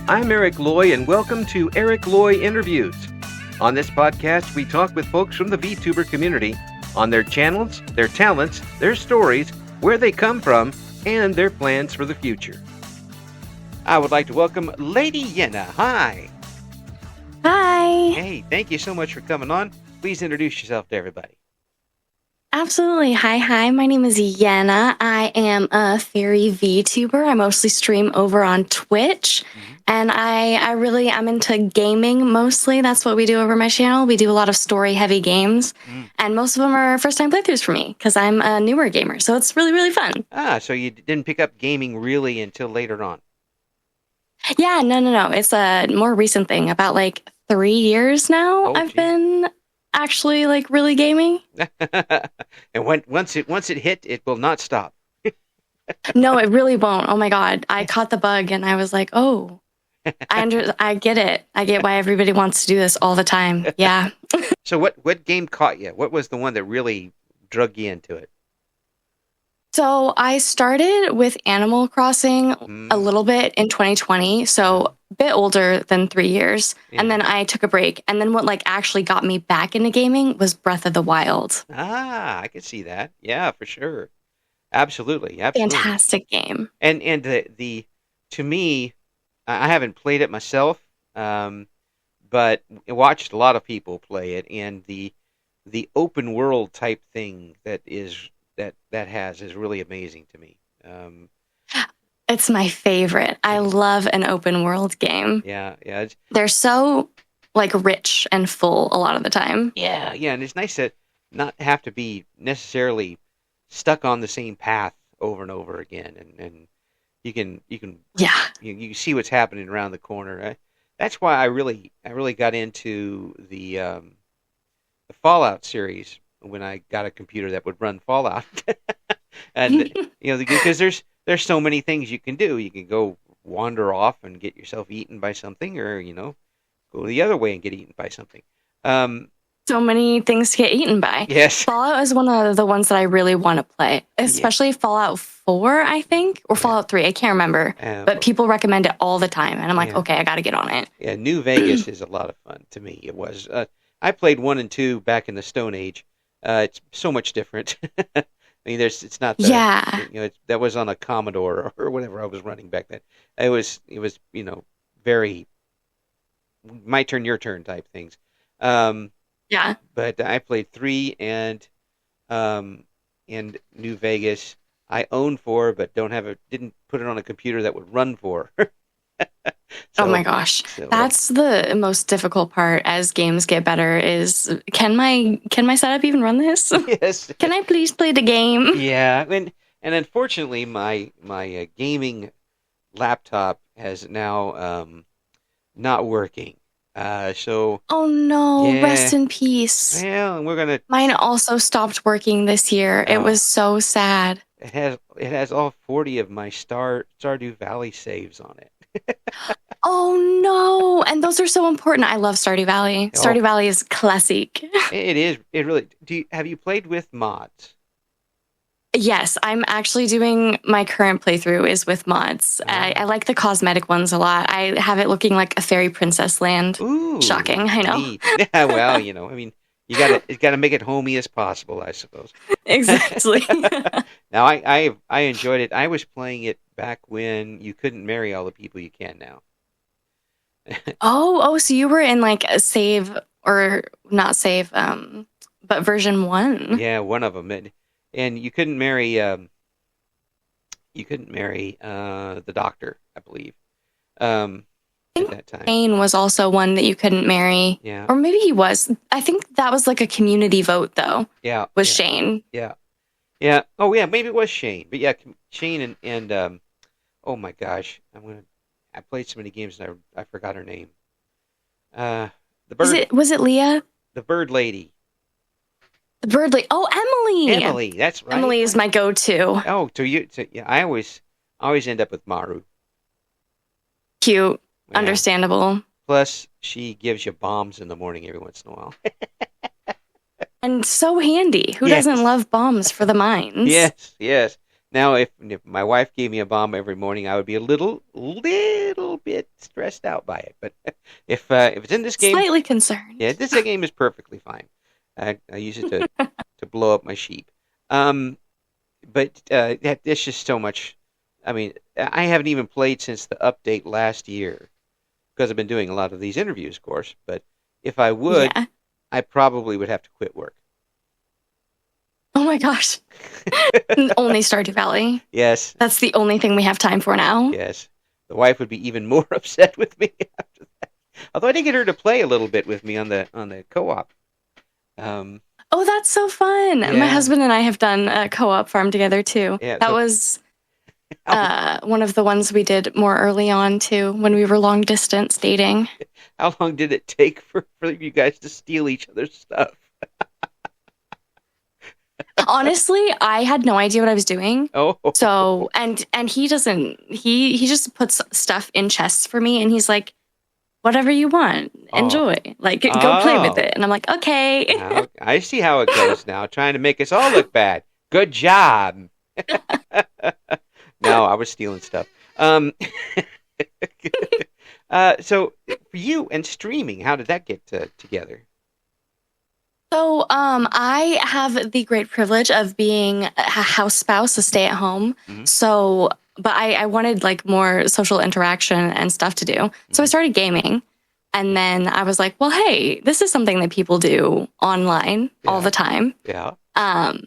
I'm Eric Loy, and welcome to Eric Loy Interviews. On this podcast, we talk with folks from the VTuber community on their channels, their talents, their stories, where they come from, and their plans for the future. I would like to welcome Lady Yenna. Hi. Hi. Hey, thank you so much for coming on. Please introduce yourself to everybody. Absolutely. Hi. My name is Yenna. I am a fairy VTuber. I mostly stream over on Twitch. And I'm into gaming mostly. That's what we do over my channel. We do a lot of story-heavy games. And most of them are first-time playthroughs for me because I'm a newer gamer. So it's really, really fun. So you didn't pick up gaming really until later on? Yeah, no. It's a more recent thing. About 3 years now I've been actually really gaming. And once it hit, it will not stop. No, it really won't. Oh my God. I caught the bug and I was like, oh, I get it. I get why everybody wants to do this all the time. Yeah. So what game caught you? What was the one that really drug you into it? So I started with Animal Crossing a little bit in 2020. So a bit older than 3 years. Yeah. And then I took a break. And then what actually got me back into gaming was Breath of the Wild. I could see that. Yeah, for sure. Absolutely. Fantastic game. And the to me, I haven't played it myself, but I watched a lot of people play it, and the open world type thing that has is really amazing to me. It's my favorite. I love an open world game. Yeah. They're so rich and full a lot of the time. Yeah, and it's nice to not have to be necessarily stuck on the same path over and over again, and you can you see what's happening around the corner. That's why I really got into the Fallout series when I got a computer that would run Fallout. And because there's so many things you can do. You can go wander off and get yourself eaten by something, or go the other way and get eaten by something. So many things to get eaten by. Yes. Fallout is one of the ones that I really want to play, especially Fallout 4, I think, or Fallout 3. I can't remember, but people recommend it all the time, and I'm like, okay, I got to get on it. Yeah, New Vegas is a lot of fun to me. It was. I played 1 and 2 back in the Stone Age. It's so much different. I mean, it's not that was on a Commodore or whatever I was running back then. It was very my turn, your turn type things. Yeah. But I played 3 and New Vegas. I own 4, but didn't put it on a computer that would run 4. Oh my gosh. That's the most difficult part as games get better is can my setup even run this? Yes. Can I please play the game? Yeah. And unfortunately my gaming laptop has now not working. Oh no, yeah. Rest in peace. Well, and mine also stopped working this year. It was so sad. It has all 40 of my Stardew Valley saves on it. Oh no, and those are so important. I love Stardew Valley. Stardew Valley is classic. It is. It really. Have you played with mods? Yes, I'm actually doing my current playthrough is with mods. I like the cosmetic ones a lot. I have it looking like a fairy princess land. Ooh, shocking, I know. Neat. Yeah, well, I mean, you gotta make it homey as possible, I suppose. Exactly. Now, I enjoyed it. I was playing it back when you couldn't marry all the people you can now. So you were in a save or not save, but version 1. Yeah, one of them. And you couldn't marry the doctor, I believe. At that time. Shane was also one that you couldn't marry. Yeah. Or maybe he was. I think that was a community vote though. Yeah. Was Shane. Yeah. Yeah. Oh yeah, maybe it was Shane. But yeah, Shane and oh my gosh, I played so many games and I forgot her name. The bird. Was it Leah? The bird lady. The bird lady. Oh, Emily. Emily, that's right. Emily is my go-to. Oh, yeah, I always end up with Maru. Cute. Yeah. Understandable. Plus, she gives you bombs in the morning every once in a while. And so handy. Who doesn't love bombs for the mines? Yes. Now, if my wife gave me a bomb every morning, I would be a little bit stressed out by it. But if it's in this game, Slightly yeah, concerned. this game is perfectly fine. I use it to blow up my sheep. Um, but there's just so much. I mean, I haven't even played since the update last year because I've been doing a lot of these interviews, of course. But if I would, Yeah. I probably would have to quit work. Oh my gosh. Only Stardew Valley. Yes, That's the only thing we have time for now. yes. The wife would be even more upset with me after that. Although I did get her to play a little bit with me on the co-op. Um, Oh, that's so fun. My yeah, husband and I have done a co-op farm together too. yeah. That So was how, one of the ones we did more early on too, when we were long distance dating. how long did it take for you guys to steal each other's stuff? Honestly, I had no idea what I was doing. Oh, So, and he doesn't he just puts stuff in chests for me, and he's like, whatever you want, oh, enjoy. Like, go play with oh. it. And I'm like, okay. Now, I see how it goes now, trying to make us all look bad. Good job. No, I was stealing stuff. Um, so for you and streaming, how did that get together? So, I have the great privilege of being a house spouse, a stay at home. Hmm. So, but I wanted like more social interaction and stuff to do. So I Hmm. started gaming. And then I was like, well, hey, this is something that people do online all Yeah, the time. yeah. Um,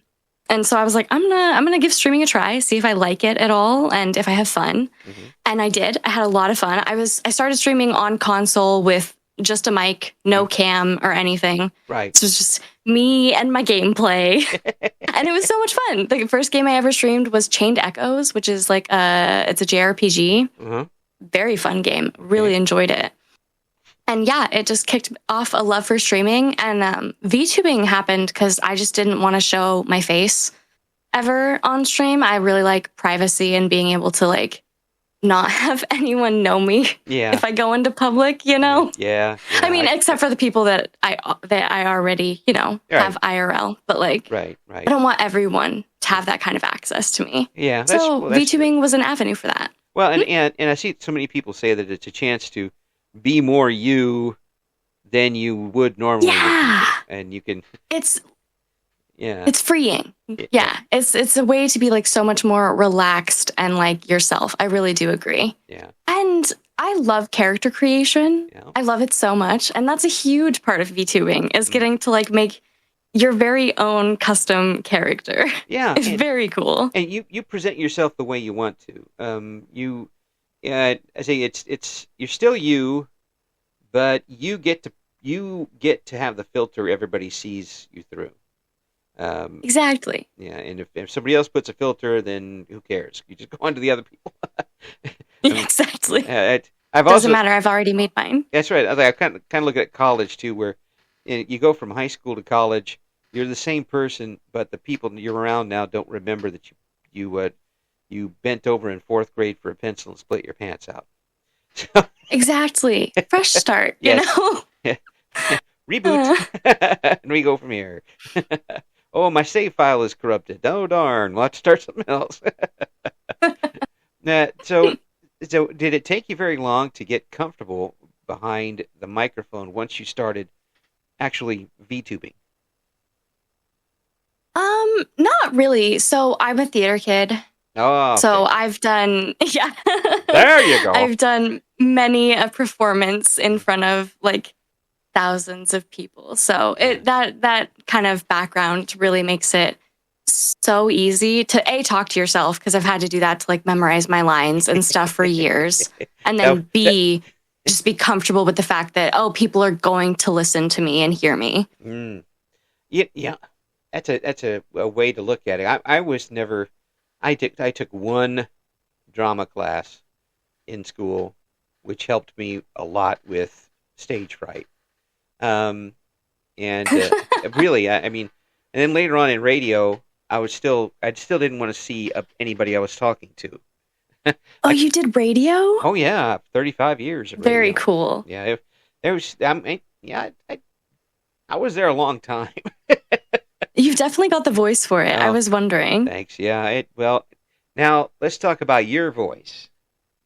and so I was like, I'm gonna give streaming a try, see if I like it at all and if I have fun. Hmm. And I did. I had a lot of fun. I started streaming on console with just a mic, no cam or anything. Right. So it was just me and my gameplay. And it was so much fun. The first game I ever streamed was Chained Echoes, which is like it's a JRPG. Uh-huh. Very fun game. Really enjoyed it. And yeah, it just kicked off a love for streaming. And VTubing happened because I just didn't want to show my face ever on stream. I really like privacy and being able to like not have anyone know me Yeah. if I go into public, you know? Yeah. I mean, except for the people that I already, you know, Right. have IRL. But like, Right. I don't want everyone to have that kind of access to me. Yeah. So That's true. VTubing was an avenue for that. Well, and I see so many people say that it's a chance to be more you than you would normally with Yeah. people, and you can, It's yeah, it's freeing. Yeah. It's a way to be like so much more relaxed and like yourself. I really do agree. yeah, And I love character creation. yeah. I love it so much. And that's a huge part of VTubing is getting to like make your very own custom character. Yeah, It's very cool. and you present yourself the way you want to. I say it's you're still you, but you get to have the filter everybody sees you through. Exactly. Yeah, and if somebody else puts a filter, then who cares? You just go on to the other people. Exactly. I've Doesn't also matter. I've already made mine. That's right. I kind of look at college too, where you go from high school to college. You're the same person, but the people you're around now don't remember that you bent over in fourth grade for a pencil and split your pants out. So, Exactly. Fresh start, yes. you know? Reboot, and we go from here. Oh, my save file is corrupted. Oh darn! We'll have to start something else. So did it take you very long to get comfortable behind the microphone once you started actually VTubing? Not really. So I'm a theater kid. Oh, okay. So I've done, yeah. There you go. I've done many a performance in front of like thousands of people. So that kind of background really makes it so easy to talk to yourself because I've had to do that to like memorize my lines and stuff for years, and then just be comfortable with the fact that people are going to listen to me and hear me. Yeah. That's a way to look at it. I was never. I took one drama class in school, which helped me a lot with stage fright. And really, I mean, and then later on in radio, I still didn't want to see anybody I was talking to. You did radio? Oh yeah, 35 years of radio. Very cool. Yeah, there was. I was there a long time. You've definitely got the voice for it. I was wondering. Thanks. Yeah. Well, Now let's talk about your voice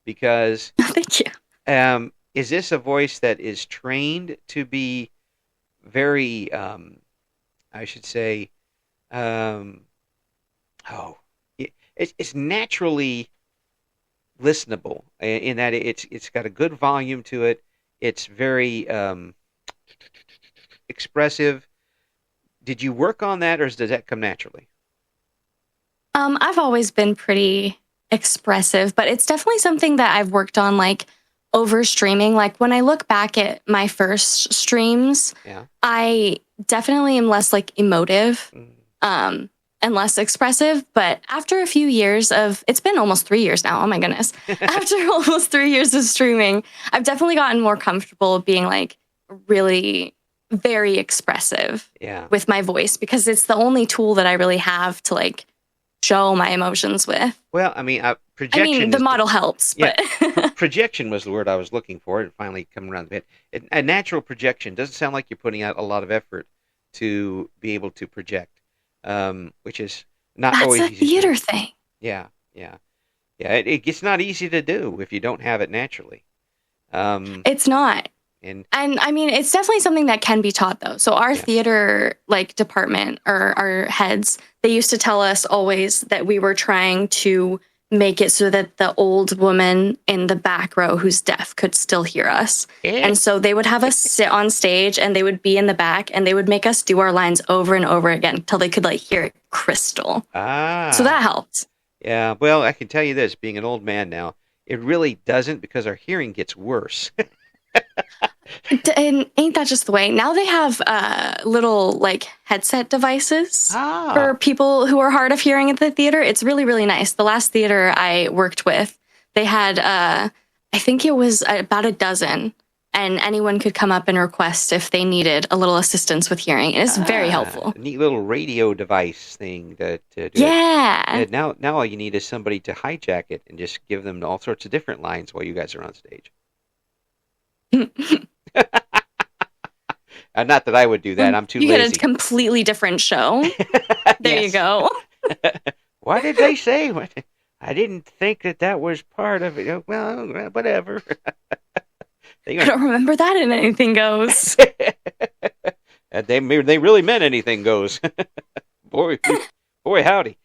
because Thank you. is this a voice that is trained to be very, I should say, um, oh, it's naturally listenable in that it's got a good volume to it. It's very expressive. Did you work on that, or does that come naturally? I've always been pretty expressive, but it's definitely something that I've worked on, like over streaming. Like when I look back at my first streams, Yeah. I definitely am less like emotive, Mm. and less expressive. But after a few years of, it's been almost 3 years now. Oh my goodness. After almost 3 years of streaming, I've definitely gotten more comfortable being like really very expressive Yeah. with my voice because it's the only tool that I really have to like show my emotions with. Well, I mean, I mean, projection the is model helps, yeah. but Projection was the word I was looking for. It finally coming around the bit. A natural projection doesn't sound like you're putting out a lot of effort to be able to project, which is not that's always a easy to do. theater thing. Yeah, yeah, yeah. It's not easy to do if you don't have it naturally. Um, It's not. and And I mean, it's definitely something that can be taught though. So our yeah. theater like department or our heads, they used to tell us always that we were trying to make it so that the old woman in the back row who's deaf could still hear us. Eh. And so they would have us sit on stage and they would be in the back and they would make us do our lines over and over again until they could like hear it crystal. So Ah, that helped. yeah. Well, I can tell you this, being an old man now, it really doesn't because our hearing gets worse. And ain't that just the way? Now they have little like headset devices Ah, for people who are hard of hearing at the theater. It's really, really nice. The last theater I worked with, they had, I think it was about a dozen, and anyone could come up and request if they needed a little assistance with hearing. It is very helpful. a neat little radio device thing to do it. Yeah. And now all you need is somebody to hijack it and just give them all sorts of different lines while you guys are on stage. Not that I would do that. I'm too You get lazy. a completely different show. There you Yes. go. Why did they say? I didn't think that was part of it. Well, whatever. They I don't remember that in Anything Goes. they really meant anything goes. boy, boy, howdy.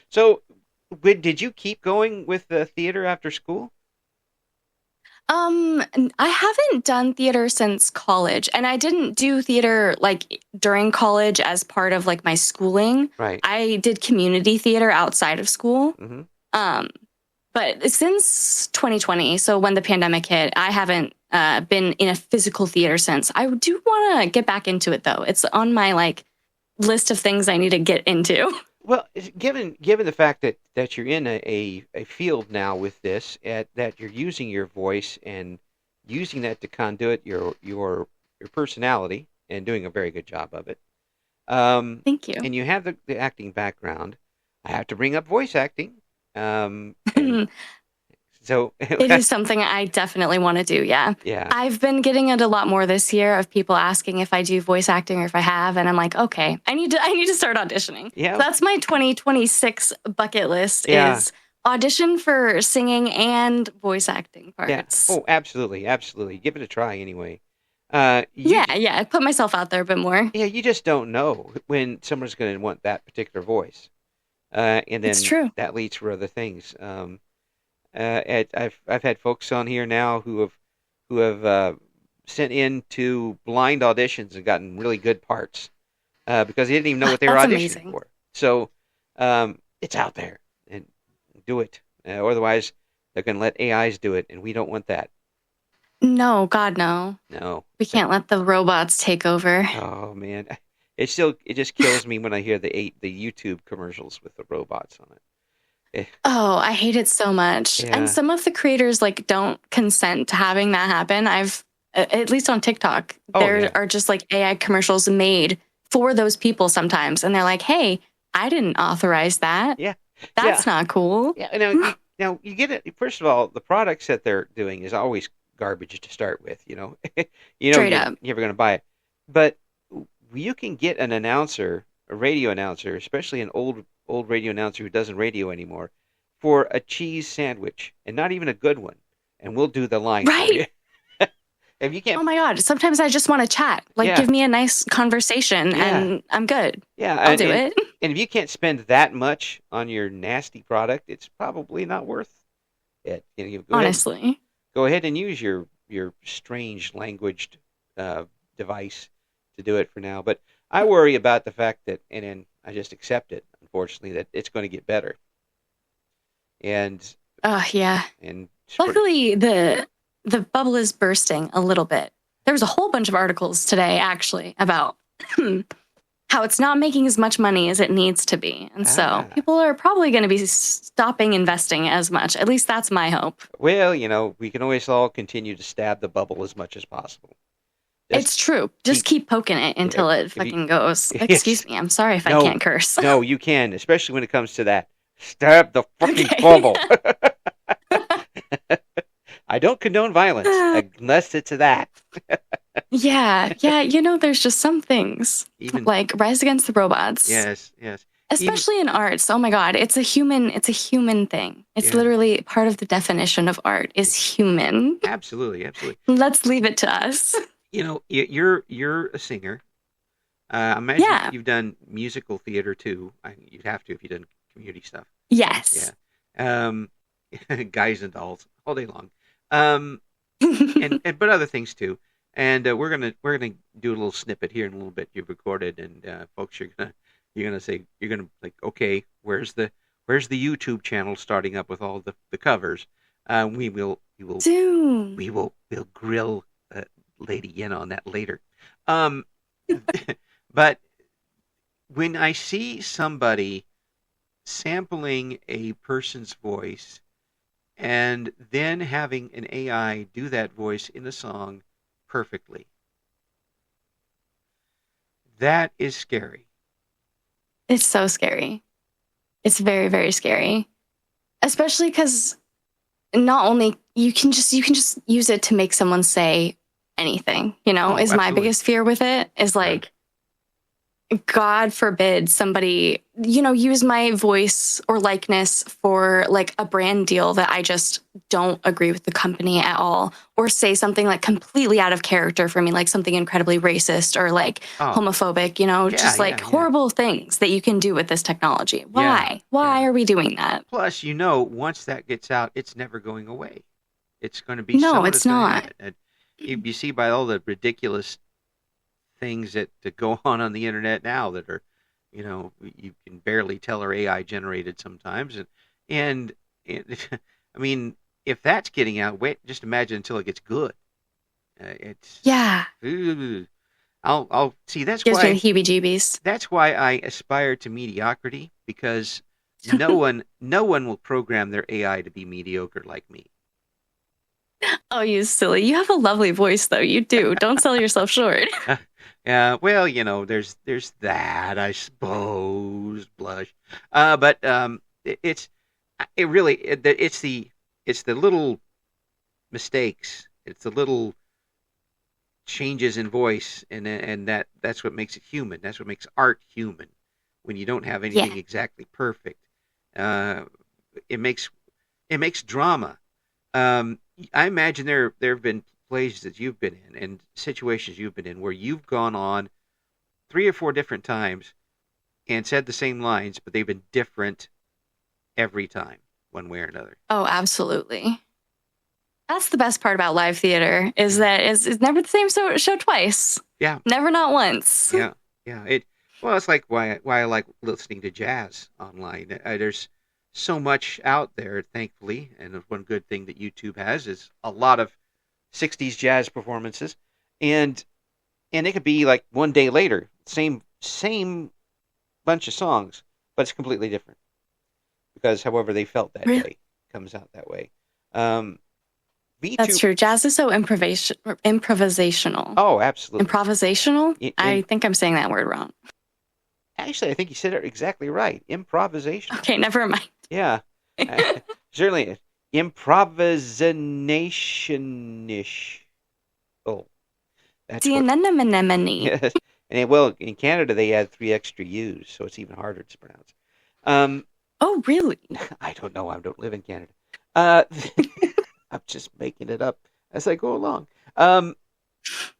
So, did you keep going with the theater after school? I haven't done theater since college, and I didn't do theater like during college as part of like my schooling. Right. I did community theater outside of school. Mm-hmm. Um, but since 2020, so when the pandemic hit, I haven't been in a physical theater since. I do want to get back into it though. It's on my like list of things I need to get into. Well, given the fact that you're in a field now with this, that you're using your voice and using that to conduit your personality and doing a very good job of it. Thank you. And you have the acting background. I have to bring up voice acting. And so it is something I definitely want to do. Yeah. Yeah. I've been getting it a lot more this year of people asking if I do voice acting or if I have. And I'm like, okay, I need to start auditioning. Yeah. So that's my 2026 bucket list is audition for singing and voice acting parts. Yeah. Oh, absolutely. Absolutely. Give it a try anyway. Yeah. Put myself out there a bit more. Yeah. You just don't know when someone's going to want that particular voice. And then it's true. That leads for other things. I've had folks on here now who have sent in to blind auditions and gotten really good parts because they didn't even know what they were auditioning amazing. For. So it's out there and do it. Otherwise, they're going to let AIs do it, and we don't want that. No, God, no. No, we can't let the robots take over. Oh man, it just kills me when I hear the YouTube commercials with the robots on it. Oh, I hate it so much. Yeah. And some of the creators like don't consent to having that happen. I've at least on TikTok, there are just like AI commercials made for those people sometimes, and they're like, "Hey, I didn't authorize that. Yeah, that's not cool." Yeah, now you get it. First of all, the products that they're doing is always garbage to start with. Straight up. You're never going to buy it, but you can get an announcer, a radio announcer, especially an old radio announcer who doesn't radio anymore for a cheese sandwich, and not even a good one, and we'll do the line for you. Right. If you can't, Oh my God. Sometimes I just want to chat. Like, yeah, give me a nice conversation yeah, and I'm good. yeah, I'll do it. and if you can't spend that much on your nasty product, it's probably not worth it. Honestly. Go ahead and use your strange languaged device to do it for now. But I worry about the fact that, and then I just accept it, unfortunately, that it's going to get better. And Yeah. and luckily the bubble is bursting a little bit. There was a whole bunch of articles today actually about how it's not making as much money as it needs to be. And so people are probably going to be stopping investing as much. At least that's my hope. Well, we can always all continue to stab the bubble as much as possible. It's true. Just keep poking it until it fucking goes. Excuse me. I'm sorry if I can't curse. No, you can, especially when it comes to that. Stab the fucking bubble. I don't condone violence unless it's that. Yeah. There's just some things like Rise Against the Robots. Yes. Especially in arts. Oh my God, it's a human thing. It's literally part of the definition of art is human. Absolutely. Let's leave it to us. You're a singer. I imagine you've done musical theater too. You'd have to if you've done community stuff. Yes. Yeah. Guys and dolls all day long. But other things too. And we're gonna do a little snippet here in a little bit you've recorded, and folks, you're gonna like, okay, where's the YouTube channel starting up with all the covers? We'll grill Lady Yenna on that later. But when I see somebody sampling a person's voice and then having an AI do that voice in a song perfectly, that is scary. It's so scary. It's very, very scary. Especially because not only you can just use it to make someone say anything, is absolutely. My biggest fear with it is like, God forbid somebody, use my voice or likeness for like a brand deal that I just don't agree with the company at all, or say something like completely out of character for me, like something incredibly racist or like homophobic, horrible things that you can do with this technology. Why? Why are we doing that? Plus, once that gets out, it's never going away. It's going to be it's not. You see by all the ridiculous things that go on the internet now that are, you can barely tell are AI generated sometimes, and I mean, if that's getting out, just imagine until it gets good. I'll see. That's gives why me the heebie-jeebies. That's why I aspire to mediocrity, because no one will program their AI to be mediocre like me. Oh, you silly! You have a lovely voice, though. You do. Don't sell yourself short. Well, there's that, I suppose. Blush. But it's the little mistakes. It's the little changes in voice, and that's what makes it human. That's what makes art human. When you don't have anything exactly perfect, it makes drama. I imagine there have been plays that you've been in and situations you've been in where you've gone on 3 or 4 different times and said the same lines, but they've been different every time, one way or another. Oh, absolutely. That's the best part about live theater is that it's never the same show twice. Yeah. Never, not once. Yeah. It's like why I like listening to jazz online. There's so much out there, thankfully, and one good thing that YouTube has is a lot of 60s jazz performances, and it could be like one day later, same bunch of songs, but it's completely different because however they felt that day comes out that way. That's true. Jazz is so improvisational. Oh, absolutely. Improvisational? I think I'm saying that word wrong. Actually, I think you said it exactly right. Improvisational. Okay, never mind. Yeah. Certainly. Improvisation-ish. Oh. That's yes. And in Canada, they add 3 extra U's, so it's even harder to pronounce. Um, Oh, really? I don't know. I don't live in Canada. Uh, I'm just making it up as I go along. Um,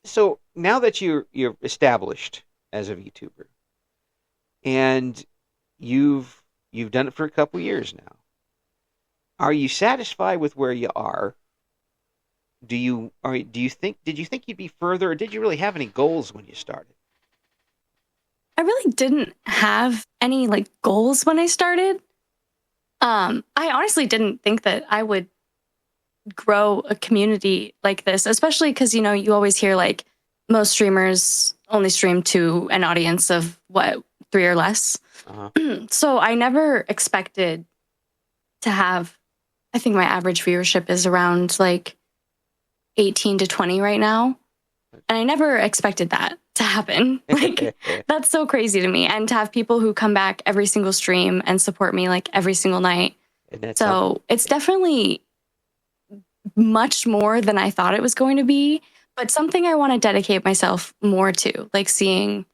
so now that you're established as a VTuber and you've done it for a couple years now, are you satisfied with where you are? Do you think did you think you'd be further, or did you really have any goals when you started? I really didn't have any like goals when I started. I honestly didn't think that I would grow a community like this, especially because, you always hear like most streamers only stream to an audience of what, 3 or less. Uh-huh. So I never expected to have, I think my average viewership is around like 18 to 20 right now. And I never expected that to happen. Like, that's so crazy to me. And to have people who come back every single stream and support me like every single night. So it's definitely much more than I thought it was going to be, but something I want to dedicate myself more to, like seeing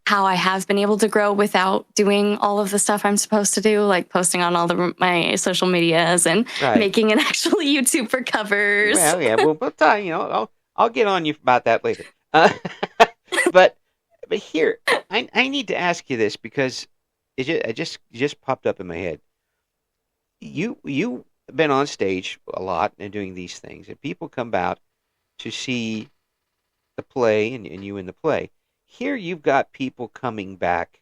how I have been able to grow without doing all of the stuff I'm supposed to do, like posting on all my social medias and making an actual YouTube for covers. Well, yeah, we'll talk, I'll get on you about that later. But here, I need to ask you this because it just popped up in my head. You been on stage a lot and doing these things, and people come out to see the play and you in the play. Here you've got people coming back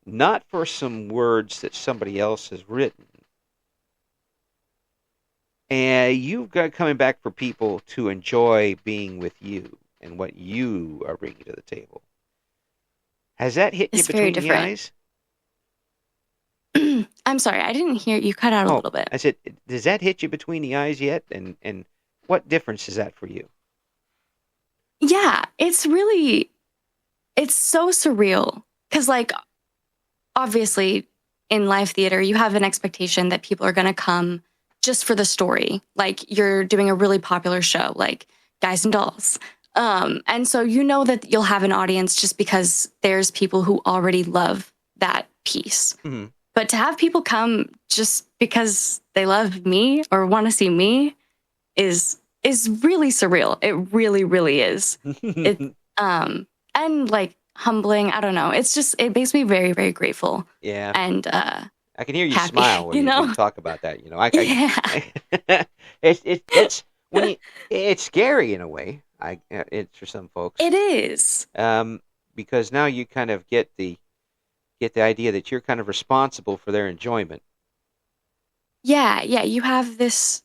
not for some words that somebody else has written, and you've got coming back for people to enjoy being with you and what you are bringing to the table. Has that hit you between the eyes? I'm sorry, I didn't hear you. Cut out a little bit. I said, does that hit you between the eyes yet? And what difference is that for you? Yeah, it's so surreal because, like, obviously in live theater, you have an expectation that people are going to come just for the story. Like, you're doing a really popular show, like Guys and Dolls. And so that you'll have an audience just because there's people who already love that piece. Mm-hmm. But to have people come just because they love me or want to see me is really surreal. It really, really is. And like humbling. I don't know. It makes me very, very grateful. Yeah. And I can hear you happy, smile when you talk about that. It's scary in a way. It's for some folks. It is. Because now you kind of get the idea that you're kind of responsible for their enjoyment. Yeah, you have this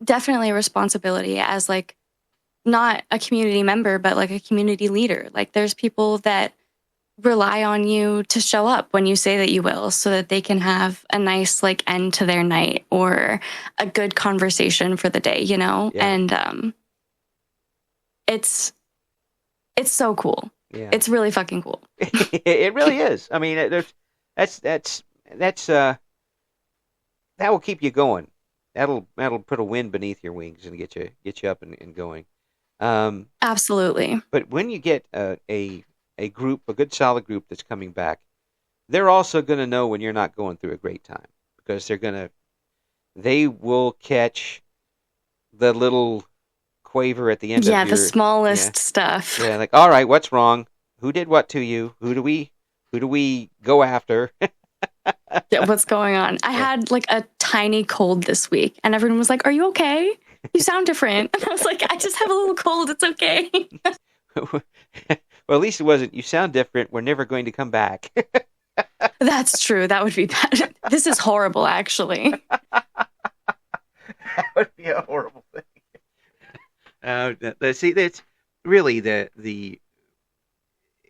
definitely responsibility as like not a community member, but like a community leader. Like there's people that rely on you to show up when you say that you will so that they can have a nice like end to their night or a good conversation for the day, Yeah. And it's so cool. Yeah. It's really fucking cool. It really is. I mean, that will keep you going. That'll put a wind beneath your wings and get you up and going. Absolutely. But when you get a group, a good solid group that's coming back, they're also going to know when you're not going through a great time because they will catch the little quaver at the end of your... Yeah, the smallest stuff. Yeah, like, all right, what's wrong? Who did what to you? Who do we go after? Yeah, what's going on? I had like a tiny cold this week, and everyone was like, "Are you okay? You sound different." And I was like, "I just have a little cold. It's okay." Well, at least it wasn't, "You sound different. We're never going to come back." That's true. That would be bad. This is horrible, actually. That would be a horrible thing. See, that's really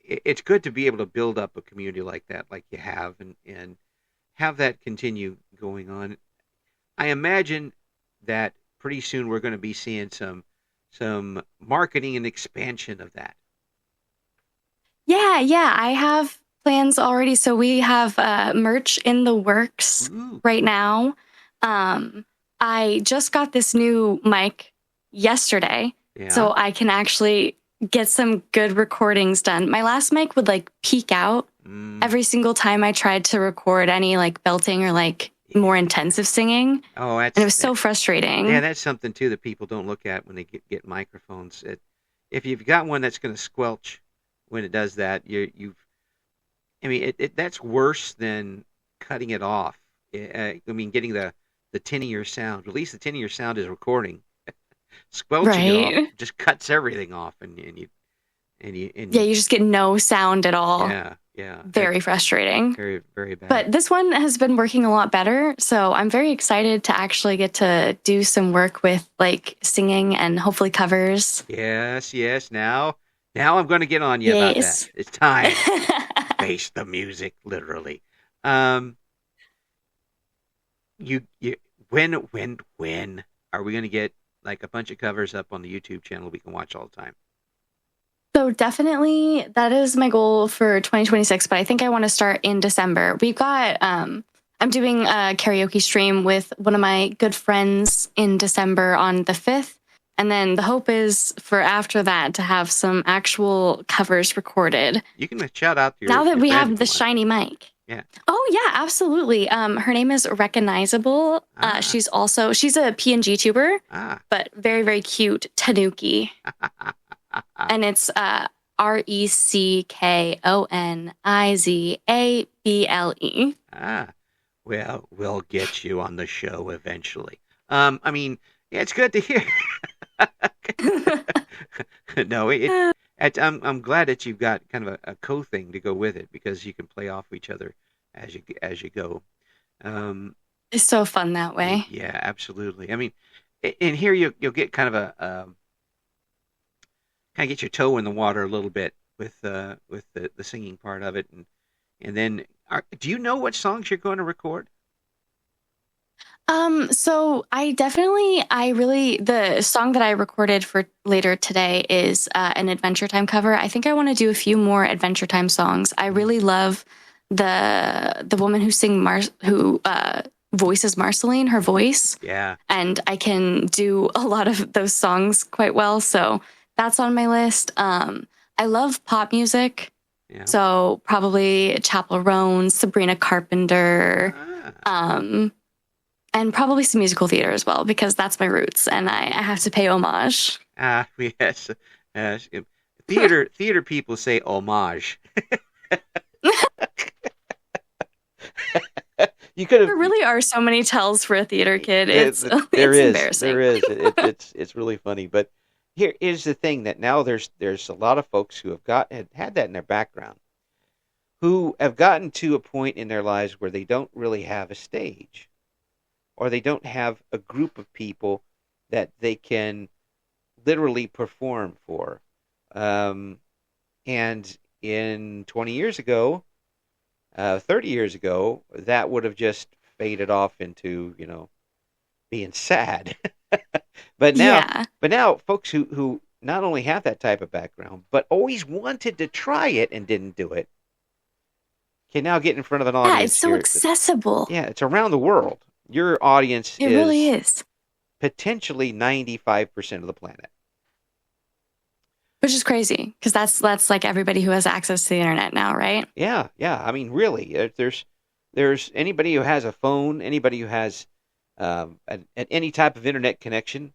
it's good to be able to build up a community like that, like you have, and have that continue going on. I imagine that pretty soon we're going to be seeing some marketing and expansion of that. Yeah, I have plans already. So we have merch in the works right now. I just got this new mic yesterday, so I can actually get some good recordings done. My last mic would like peak out Mm. every single time I tried to record any like belting or like more intensive singing, Oh, and it was so frustrating. that's something too that people don't look at when they get microphones. If you've got one that's going to squelch when it does that, I mean, that's worse than cutting it off. I mean, getting the tin of your sound. At least the tin of your sound is recording. Squelching it off Right? just cuts everything off, and Yeah, you. you just get no sound at all. Yeah, yeah. Very frustrating. Very, very bad. But this one has been working a lot better. So I'm very excited to actually get to do some work with like singing and hopefully covers. Yes, yes. Now I'm going to get on you about that. Yes. It's time. Face the music, literally. Um, you, when are we going to get like a bunch of covers up on the YouTube channel we can watch all the time? So definitely that is my goal for 2026, but I think I want to start in December. We've got I'm doing a karaoke stream with one of my good friends in December on the 5th. And then the hope is for after that to have some actual covers recorded. You can shout out to now that your we friend have the shiny mic. Yeah. Oh yeah, absolutely. Her name is Recognizable. She's a PNG tuber, but very, very cute Tanuki. And it's RECKONIZABLE. Well, we'll get you on the show eventually. I mean, yeah, it's good to hear. No, I'm glad that you've got kind of a co-thing to go with it because you can play off each other as you go. It's so fun that way. Yeah, absolutely. I mean, in here you'll get kind of kind of get your toe in the water a little bit with the singing part of it, and then do you know what songs you're going to record? So the song that I recorded for later today is an Adventure Time cover. I think I want to do a few more Adventure Time songs. I really love the woman who voices Marceline, her voice. Yeah. And I can do a lot of those songs quite well. So that's on my list. I love pop music. Yeah. So probably Chappell Roan, Sabrina Carpenter, and probably some musical theater as well, because that's my roots and I have to pay homage. Yes. Theater people say homage. There really are so many tells for a theater kid. It's embarrassing. There is. It's really funny. But here is the thing that now there's a lot of folks who had that in their background, who have gotten to a point in their lives where they don't really have a stage, or they don't have a group of people that they can literally perform for. And in 20 years ago, 30 years ago, that would have just faded off into, being sad. But now folks who not only have that type of background, but always wanted to try it and didn't do it, can now get in front of an audience. Yeah, it's so accessible. It's around the world. Your audience really is potentially 95% of the planet. Which is crazy, because that's like everybody who has access to the internet now, right? Yeah. I mean, really, there's anybody who has a phone, anybody who has any type of internet connection.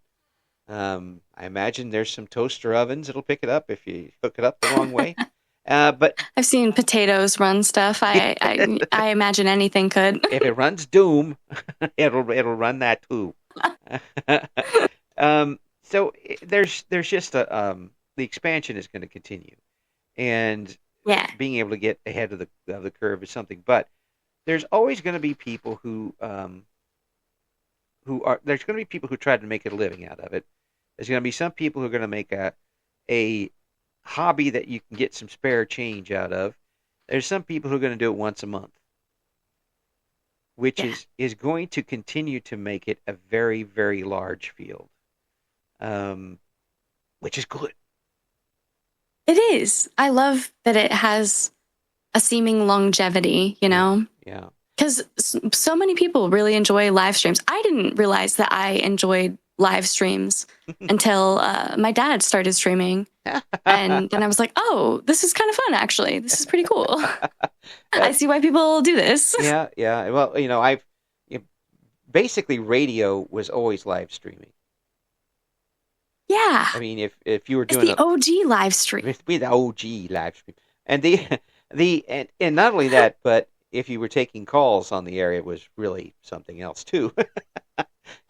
I imagine there's some toaster ovens that'll pick it up if you hook it up the wrong way. But I've seen potatoes run stuff. I imagine anything could. If it runs Doom, it'll run that too. So there's just the expansion is going to continue, and being able to get ahead of the curve is something. But there's always going to be people who try to make a living out of it. There's going to be some people who are going to make a hobby that you can get some spare change out of. There's some people who are going to do it once a month, which is going to continue to make it a very, very large field, which is good. It is. I love that it has a seeming longevity, Yeah. Because so many people really enjoy live streams. I didn't realize that I enjoyed live streams until my dad started streaming. And then I was like, oh, this is kind of fun, actually. This is pretty cool. I see why people do this. Yeah, yeah. Well, basically radio was always live streaming. Yeah. I mean, if you were It's doing the OG live stream. the OG live stream, and and not only that, but if you were taking calls on the air, it was really something else too.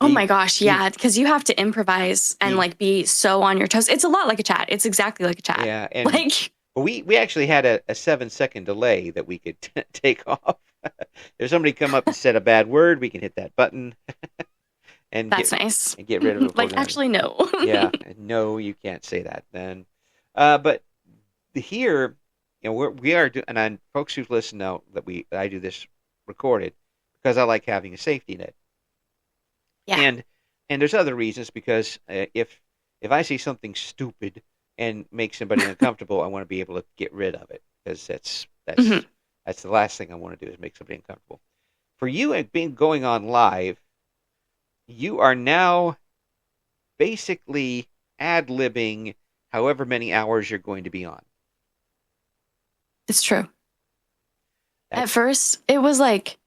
Oh you, my gosh, you, yeah, because you have to improvise and you, like be so on your toes. It's a lot like a chat. It's exactly like a chat. yeah, and Like we actually had a 7 second delay that we could take off. If somebody come up and said a bad word, we can hit that button and that's nice. get rid of it. Like actually, no. Yeah, no, you can't say that then. But here, we are doing, and folks who listen know that I do this recorded because I like having a safety net. Yeah. And there's other reasons because if I see something stupid and make somebody uncomfortable, I want to be able to get rid of it because that's the last thing I want to do is make somebody uncomfortable. For you and being going on live, you are now basically ad-libbing however many hours you're going to be on. It's true. At first, it was like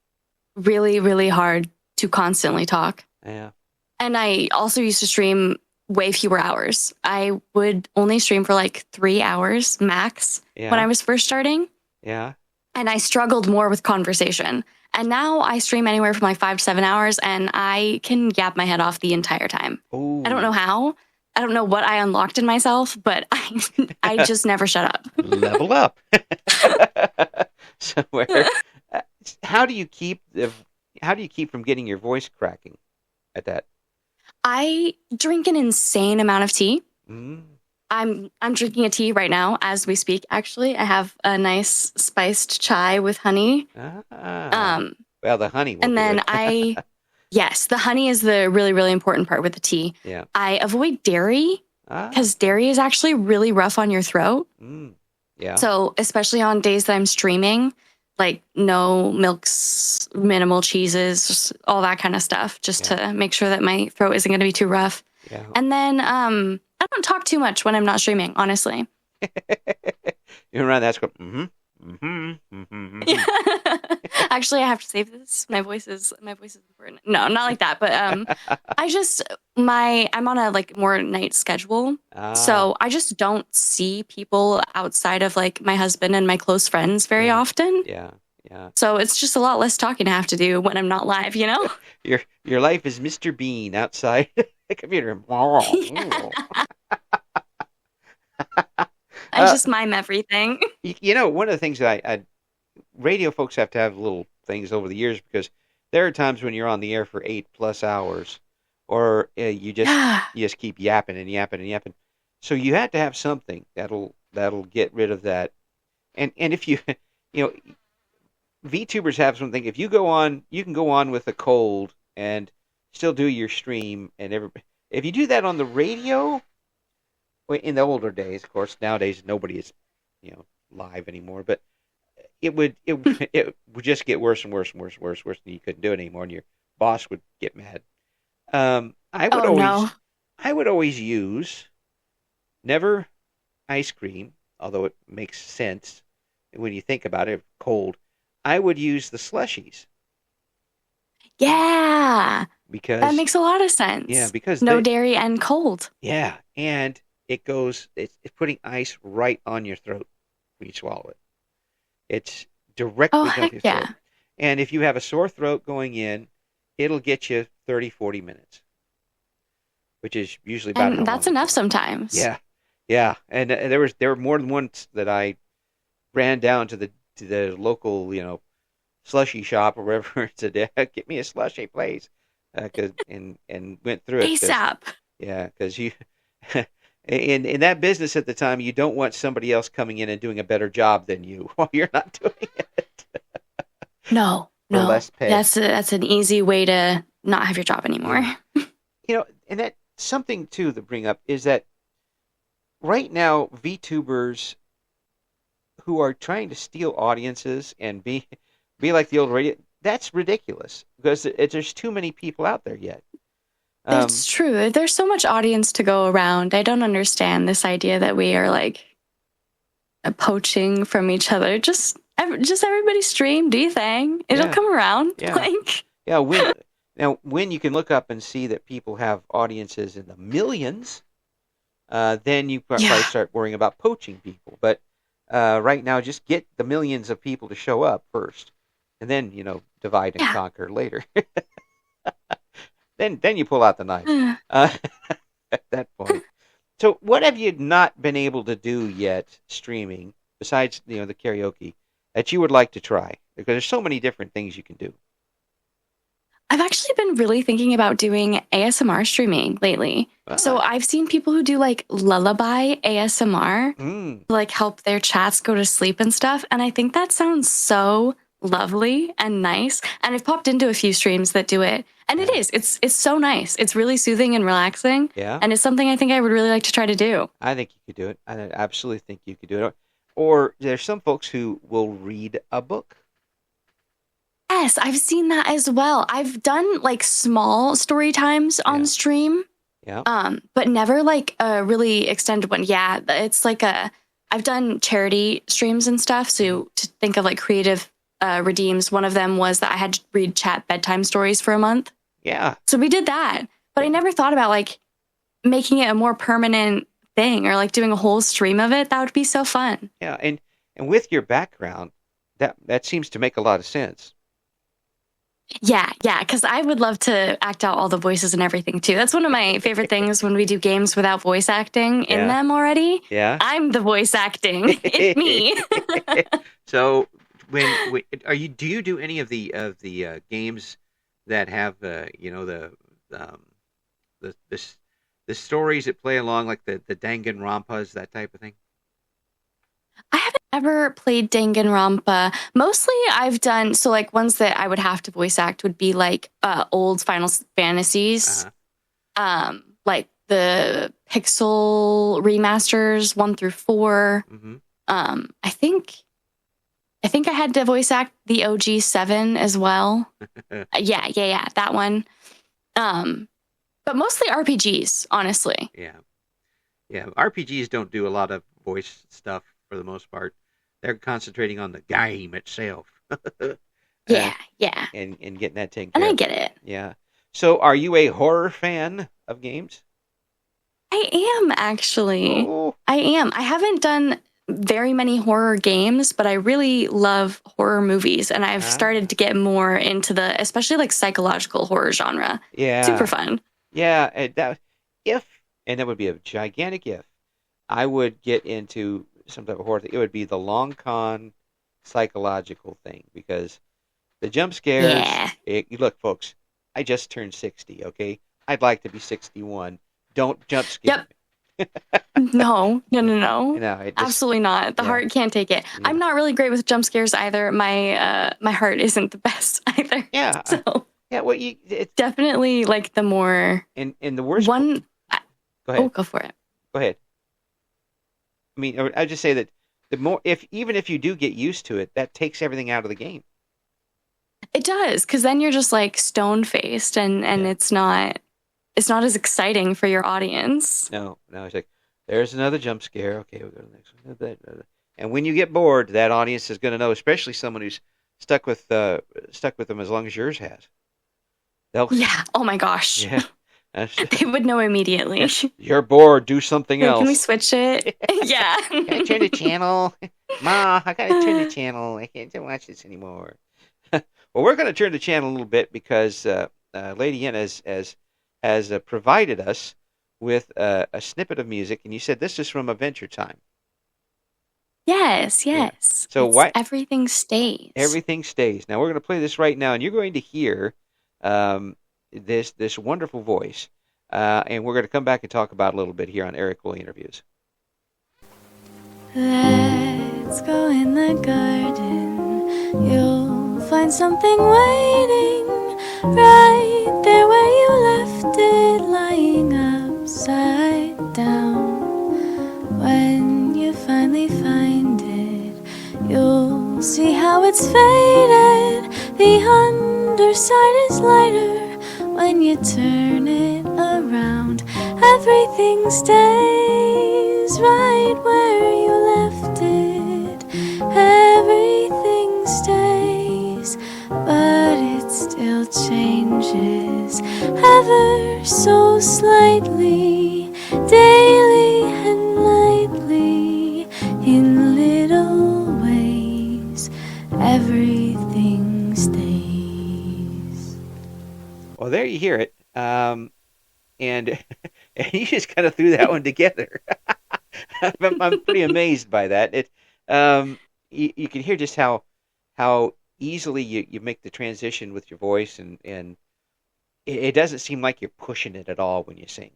really, really hard to constantly talk. Yeah. And I also used to stream way fewer hours. I would only stream for like 3 hours max when I was first starting. Yeah. And I struggled more with conversation. And now I stream anywhere from like 5 to 7 hours and I can yap my head off the entire time. Ooh. I don't know how. I don't know what I unlocked in myself, but I just never shut up. Level up. So how do you keep from getting your voice cracking at that? I drink an insane amount of tea. Mm. I'm drinking a tea right now as we speak. Actually, I have a nice spiced chai with honey. Well, the honey will and then yes, the honey is the really, really important part with the tea. Yeah. I avoid dairy because dairy is actually really rough on your throat. Yeah. So especially on days that I'm streaming, like no milks, minimal cheeses, just all that kind of stuff, just to make sure that my throat isn't going to be too rough. Yeah. And then I don't talk too much when I'm not streaming, honestly. You're around that script. Yeah. Actually, I have to save this. My voice is important. No, not like that. But I'm on a like more night schedule, so I just don't see people outside of like my husband and my close friends very often. Yeah, yeah. So it's just a lot less talking I have to do when I'm not live. You know. Your life is Mr. Bean outside the computer. I just mime everything. One of the things that radio folks have to have little things over the years because there are times when you're on the air for 8+ hours, or you just keep yapping and yapping and yapping. So you have to have something that'll get rid of that. And if VTubers have something. If you go on, you can go on with a cold and still do your stream. And if you do that on the radio, in the older days, of course, nowadays nobody is, live anymore. But it would just get worse and worse and worse and worse, worse, and you couldn't do it anymore, and your boss would get mad. I would always use never ice cream, although it makes sense when you think about it. Cold, I would use the slushies. Yeah, because that makes a lot of sense. Yeah, because no dairy and cold. Yeah, and it's putting ice right on your throat when you swallow it. It's directly going to your throat. And if you have a sore throat going in, it'll get you 30-40 minutes, which is usually about. And that's enough sometimes. Yeah, yeah. And there were more than once that I ran down to the local slushy shop or wherever and said, "Get me a slushy, please," and went through it ASAP. Yeah, because you. In that business at the time, you don't want somebody else coming in and doing a better job than you while you're not doing it. No. Less pay. That's an easy way to not have your job anymore. And that something too to bring up is that right now VTubers who are trying to steal audiences and be like the old radio, that's ridiculous because there's too many people out there yet. It's true. There's so much audience to go around. I don't understand this idea that we are like poaching from each other. just everybody stream, do your thing. It'll come around. Yeah. Like, when you can look up and see that people have audiences in the millions, then you probably start worrying about poaching people. But right now, just get the millions of people to show up first, and then divide and conquer later. then you pull out the knife at that point. So, what have you not been able to do yet streaming besides the karaoke that you would like to try? Because there's so many different things you can do. I've actually been really thinking about doing ASMR streaming lately. So I've seen people who do like lullaby ASMR to like help their chats go to sleep and stuff. And I think that sounds so lovely and nice. And I've popped into a few streams that do it. And it's so nice. It's really soothing and relaxing. Yeah. And it's something I think I would really like to try to do. I think you could do it. I absolutely think you could do it. Or there's some folks who will read a book. Yes, I've seen that as well. I've done like small story times on stream. Yeah. But never like a really extended one. Yeah, it's like I've done charity streams and stuff. So to think of like creative redeems, one of them was that I had to read chat bedtime stories for a month. Yeah. So we did that. But I never thought about like making it a more permanent thing or like doing a whole stream of it. That would be so fun. Yeah, and with your background, that seems to make a lot of sense. Yeah, because I would love to act out all the voices and everything too. That's one of my favorite things when we do games without voice acting in them already. Yeah, I'm the voice acting. It's me. So, do you do any of the games that have the stories that play along, like the Danganronpas, that type of thing? I haven't ever played Danganronpa. Mostly I've done, so like ones that I would have to voice act would be like old Final Fantasies. Like the Pixel remasters 1 through 4. I think I had to voice act the OG 7 as well. Yeah, that one. But mostly RPGs, honestly. Yeah. RPGs don't do a lot of voice stuff for the most part. They're concentrating on the game itself. Yeah. And getting that taken care of. And I get it. Yeah. So, are you a horror fan of games? I am, actually. Oh. I am. I haven't done very many horror games, but I really love horror movies, and I've started to get more into the, especially like psychological horror genre. Yeah. Super fun. Yeah. And that would be a gigantic if, I would get into some type of horror thing. It would be the long con psychological thing, because the jump scares. Yeah. Look, folks, I just turned 60. Okay, I'd like to be 61. Don't jump scare me. No. Absolutely not. The heart can't take it. Yeah. I'm not really great with jump scares either. My heart isn't the best either. Yeah. So yeah. Well, it's definitely like the more and the worst one. Go ahead. Oh, go for it. Go ahead. I mean, I'd just say that the more, even if you do get used to it, that takes everything out of the game. It does, because then you're just like stone faced, and it's not as exciting for your audience. No, it's like, there's another jump scare. Okay, we'll go to the next one. And when you get bored, that audience is going to know, especially someone who's stuck with them as long as yours has. Yeah. Oh my gosh. Yeah. They would know immediately. You're bored. Do something else. Can we switch it? Yeah. Can I turn the channel? Ma, I gotta turn the channel. I can't watch this anymore. Well, we're going to turn the channel a little bit, because Lady Yenna has provided us with a snippet of music, and you said this is from Adventure Time. Yes. Yeah. So everything stays. Everything stays. Now we're going to play this right now, and you're going to hear this wonderful voice, and we're going to come back and talk about it a little bit here on Eric Will Interviews. Let's go in the garden. You'll find something waiting right there where you left it, lying upside down. When you finally find it, you'll see how it's faded. The underside is lighter when you turn it around. Everything stays right where you left it. Everything everything stays. Well, there you hear it. And and you just kind of threw that one together. I'm pretty amazed by that. You can hear just how easily you make the transition with your voice, and it doesn't seem like you're pushing it at all when you sing.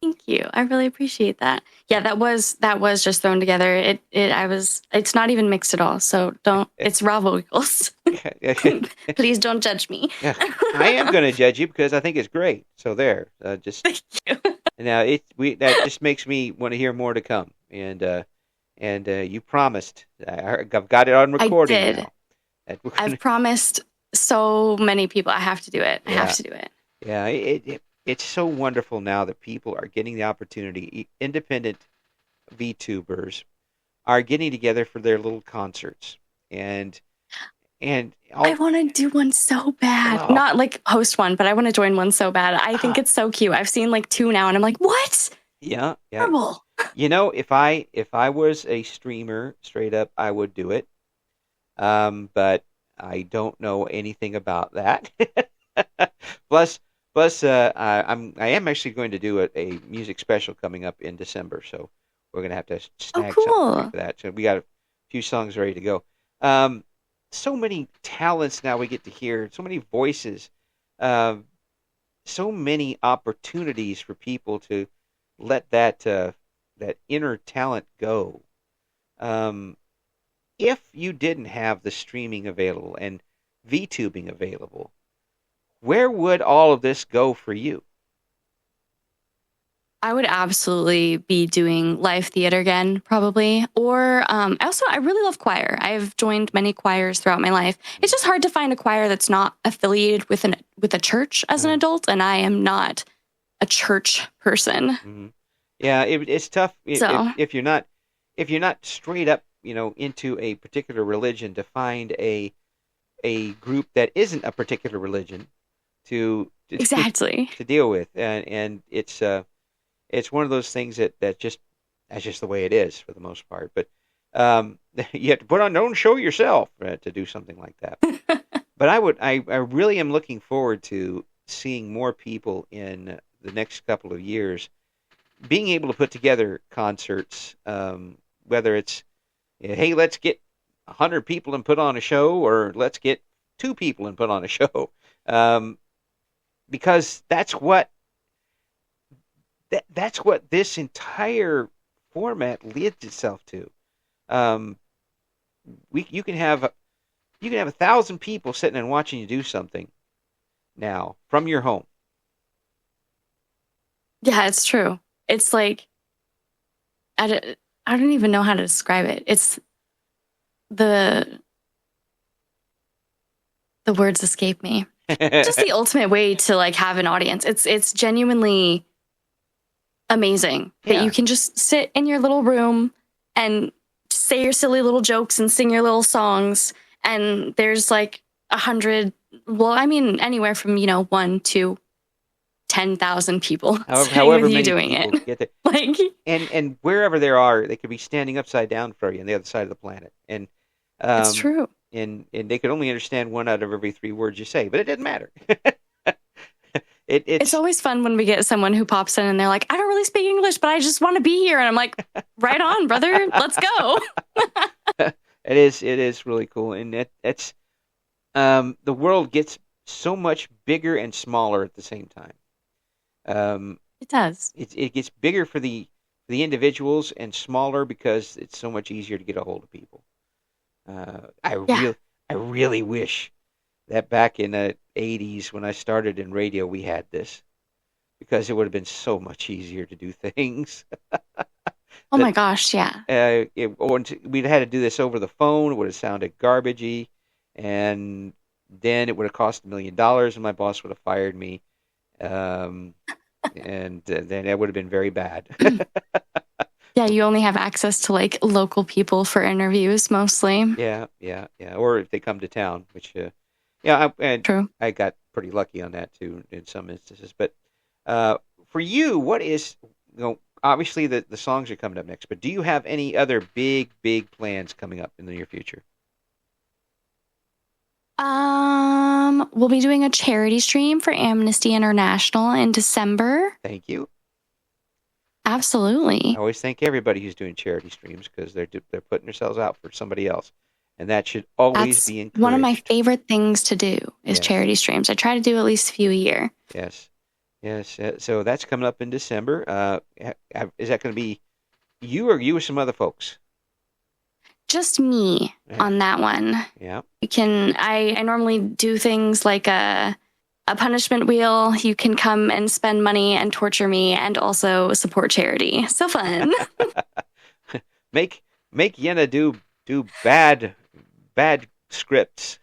Thank you. I really appreciate that. Yeah, that was just thrown together. It's not even mixed at all. So it's raw vocals. Please don't judge me. Yeah, I am going to judge you because I think it's great. So there, just Thank you. now that just makes me want to hear more to come. And you promised. I've got it on recording I did. now. I've promised so many people I have to do it. I have to do it. Yeah, it's so wonderful now that people are getting the opportunity. Independent VTubers are getting together for their little concerts, and I want to do one so bad. Oh. Not like host one, but I want to join one so bad. I think it's so cute. I've seen like 2 now, and I'm like, what? Yeah. Terrible. You know, if I was a streamer, straight up, I would do it. But I don't know anything about that. Plus, I am actually going to do a music special coming up in December, so we're going to have to snag something for that. So we got a few songs ready to go. So many talents now we get to hear, so many voices, so many opportunities for people to let that inner talent go. If you didn't have the streaming available and VTubing available, where would all of this go for you? I would absolutely be doing live theater again, probably. Or I really love choir. I've joined many choirs throughout my life. It's just hard to find a choir that's not affiliated with a church as an adult, and I am not a church person. Mm-hmm. Yeah, it's tough if you're not straight up, into a particular religion, to find a group that isn't a particular religion to exactly to deal with, and it's one of those things that's just the way it is for the most part. But you have to put on your own show yourself to do something like that. But I really am looking forward to seeing more people in the next couple of years being able to put together concerts, whether it's, hey, let's get 100 people and put on a show, or let's get 2 people and put on a show, because that's what this entire format leads itself to. You can have 1,000 people sitting and watching you do something now from your home. Yeah, it's true. It's like, I don't even know how to describe it. It's the words escape me. Just the ultimate way to like have an audience. It's genuinely amazing that you can just sit in your little room and say your silly little jokes and sing your little songs, and there's like 100, well, I mean, anywhere from 1 to 10,000 people however with you many doing people it. Get there. Like, and wherever they are, they could be standing upside down for you on the other side of the planet, and it's true. And they could only understand 1 out of every 3 words you say, but it didn't matter. It's always fun when we get someone who pops in and they're like, I don't really speak English, but I just want to be here. And I'm like, right on, brother, let's go. It is really cool. And it's the world gets so much bigger and smaller at the same time. It does. It gets bigger for the individuals and smaller because it's so much easier to get a hold of people. I really wish that back in the 80s when I started in radio we had this, because it would have been so much easier to do things. Oh my gosh, yeah. We'd had to do this over the phone. It would have sounded garbagey, and then it would have cost $1 million, and my boss would have fired me, and then it would have been very bad. Yeah, you only have access to like local people for interviews mostly. Yeah. Or if they come to town, which True. I got pretty lucky on that too in some instances. But for you, what is, obviously the songs are coming up next, but do you have any other big plans coming up in the near future? We'll be doing a charity stream for Amnesty International in December. Thank you. Absolutely. I always thank everybody who's doing charity streams because they're putting themselves out for somebody else, and that should always be encouraged. One of my favorite things to do is charity streams. I try to do at least a few a year. Yes. So that's coming up in December. Is that going to be you or you with some other folks? Just me on that one. Yeah. I normally do things like a punishment wheel. You can come and spend money and torture me and also support charity. So fun. Make Yenna do bad scripts.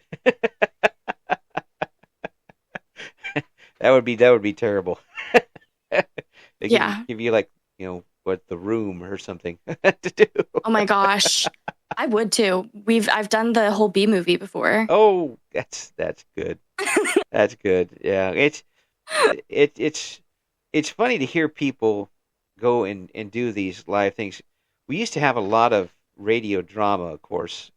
That would be terrible. Give you like, what, The Room or something to do. Oh my gosh. I would too. I've done the whole B movie before. Oh, that's good. That's good. Yeah. It's funny to hear people go and do these live things. We used to have a lot of radio drama, of course,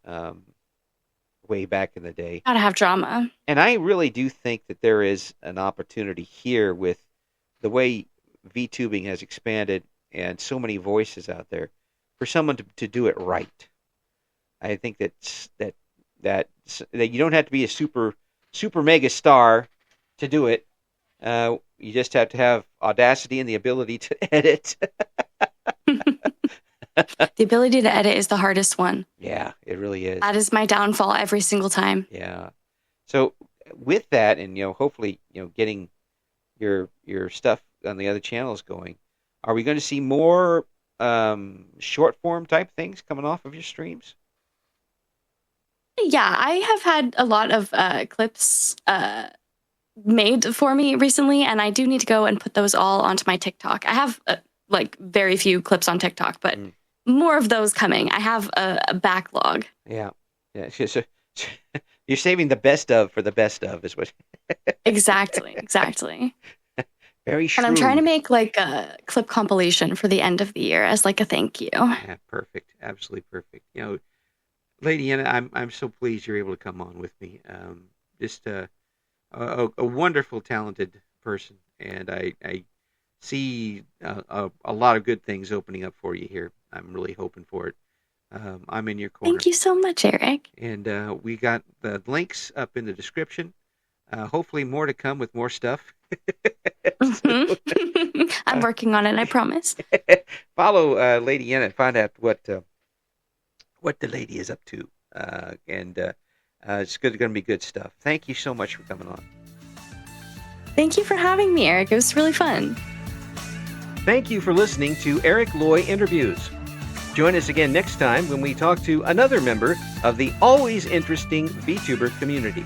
way back in the day. Gotta have drama. And I really do think that there is an opportunity here with the way VTubing has expanded and so many voices out there for someone to do it right. I think that you don't have to be a super mega star to do it. You just have to have audacity and the ability to edit. The ability to edit is the hardest one. Yeah, it really is. That is my downfall every single time. Yeah. So with that, and hopefully, getting your stuff on the other channels going, are we going to see more short form type things coming off of your streams? Yeah, I have had a lot of clips made for me recently, and I do need to go and put those all onto my TikTok. I have very few clips on TikTok, but more of those coming. I have a backlog. Yeah. So you're saving the best of for the best of, is what. Exactly. Very shrewd. And I'm trying to make a clip compilation for the end of the year as a thank you. Yeah, perfect. Absolutely perfect. Lady Yenna, I'm so pleased you're able to come on with me. Just a wonderful, talented person, and I see a lot of good things opening up for you here. I'm really hoping for it. I'm in your corner. Thank you so much, Eric. And we got the links up in the description. Hopefully more to come with more stuff. I'm working on it, I promise. Follow Lady Yenna and find out what the lady is up to. It's going to be good stuff. Thank you so much for coming on. Thank you for having me, Eric. It was really fun. Thank you for listening to Eric Loy Interviews. Join us again next time when we talk to another member of the always interesting VTuber community.